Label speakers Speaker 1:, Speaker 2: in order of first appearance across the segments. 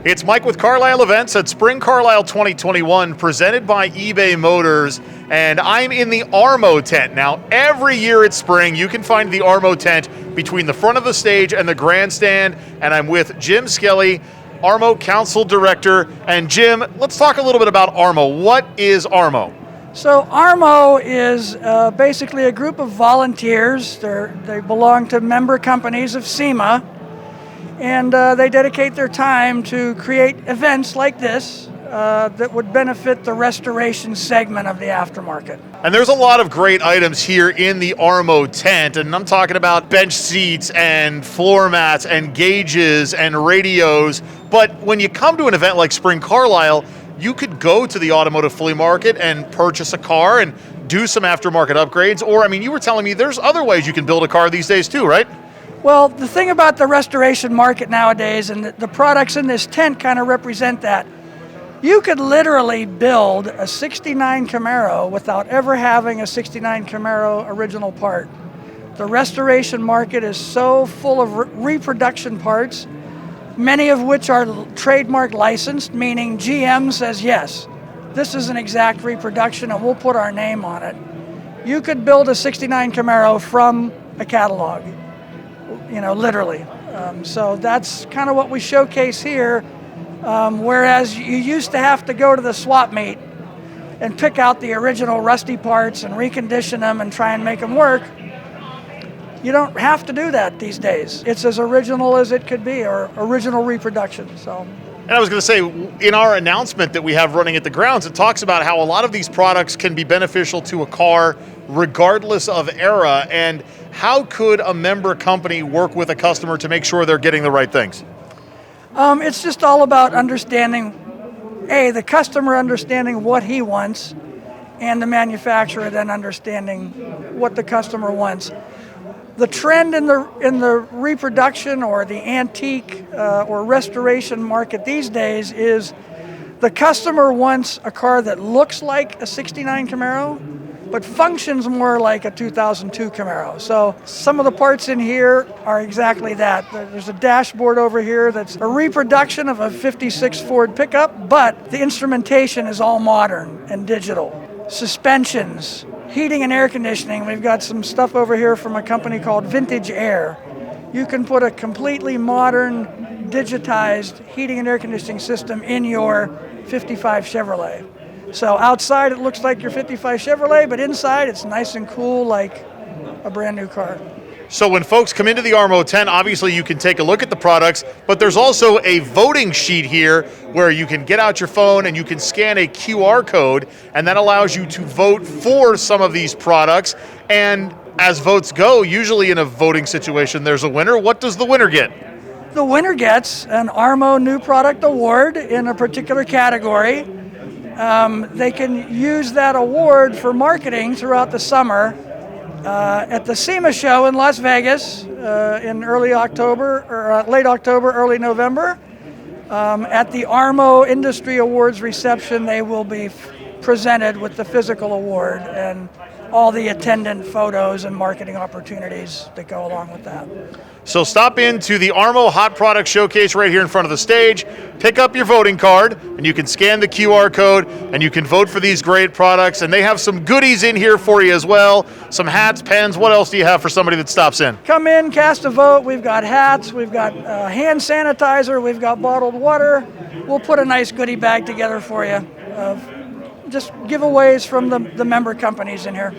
Speaker 1: It's Mike with Carlisle Events at Spring Carlisle 2021, presented by eBay Motors, and I'm in the ARMO tent. Now, every year at Spring, you can find the ARMO tent between the front of the stage and the grandstand, and I'm with Jim Skelly, ARMO Council Director. And Jim, let's talk a little bit about ARMO. What is ARMO?
Speaker 2: So ARMO is basically a group of volunteers. They belong to member companies of SEMA, and they dedicate their time to create events like this that would benefit the restoration segment of the aftermarket.
Speaker 1: And there's a lot of great items here in the ARMO tent, and I'm talking about bench seats and floor mats and gauges and radios. But when you come to an event like Spring Carlisle, you could go to the automotive flea market and purchase a car and do some aftermarket upgrades. Or, I mean, you were telling me there's other ways you can build a car these days too, right?
Speaker 2: Well, the thing about the restoration market nowadays, and the products in this tent kind of represent that, you could literally build a 69 Camaro without ever having a 69 Camaro original part. The restoration market is so full of reproduction parts, many of which are trademark licensed, meaning GM says, yes, this is an exact reproduction and we'll put our name on it. You could build a 69 Camaro from a catalog, literally. So that's kind of what we showcase here. Whereas you used to have to go to the swap meet and pick out the original rusty parts and recondition them and try and make them work, you don't have to do that these days. It's as original as it could be, or original reproduction. So.
Speaker 1: And I was going to say, in our announcement that we have running at the grounds, it talks about how a lot of these products can be beneficial to a car regardless of era. And how could a member company work with a customer to make sure they're getting the right things?
Speaker 2: It's just all about understanding, the customer understanding what he wants, and the manufacturer then understanding what the customer wants. The trend in the reproduction or the antique or restoration market these days is the customer wants a car that looks like a 69 Camaro, but functions more like a 2002 Camaro. So some of the parts in here are exactly that. There's a dashboard over here that's a reproduction of a 56 Ford pickup, but the instrumentation is all modern and digital. Suspensions, heating and air conditioning. We've got some stuff over here from a company called Vintage Air. You can put a completely modern, digitized heating and air conditioning system in your 55 Chevrolet. So outside it looks like your 55 Chevrolet, but inside it's nice and cool like a brand new car.
Speaker 1: So when folks come into the ARMO tent, obviously you can take a look at the products, but there's also a voting sheet here where you can get out your phone and you can scan a QR code, and that allows you to vote for some of these products. And as votes go, usually in a voting situation, there's a winner. What does the winner get?
Speaker 2: The winner gets an ARMO New Product Award in a particular category. They can use that award for marketing throughout the summer. At the SEMA show in Las Vegas in early October, or late October, early November. At the ARMO Industry Awards reception, they will be presented with the physical award and all the attendant photos and marketing opportunities that go along with that.
Speaker 1: So stop into the ARMO Hot Product Showcase right here in front of the stage, pick up your voting card, and you can scan the QR code, and you can vote for these great products. And they have some goodies in here for you as well, some hats, pens. What else do you have for somebody that stops in?
Speaker 2: Come in, cast a vote. We've got hats, we've got hand sanitizer, we've got bottled water. We'll put a nice goodie bag together for you. Just giveaways from the member companies in here.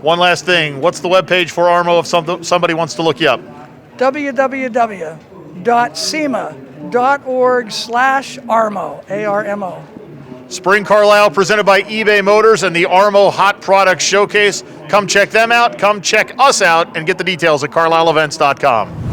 Speaker 1: One last thing, what's the webpage for ARMO if somebody wants to look you up?
Speaker 2: www.sema.org/ARMO, ARMO.
Speaker 1: Spring Carlisle presented by eBay Motors and the ARMO Hot Product Showcase. Come check them out, come check us out, and get the details at carlisleevents.com.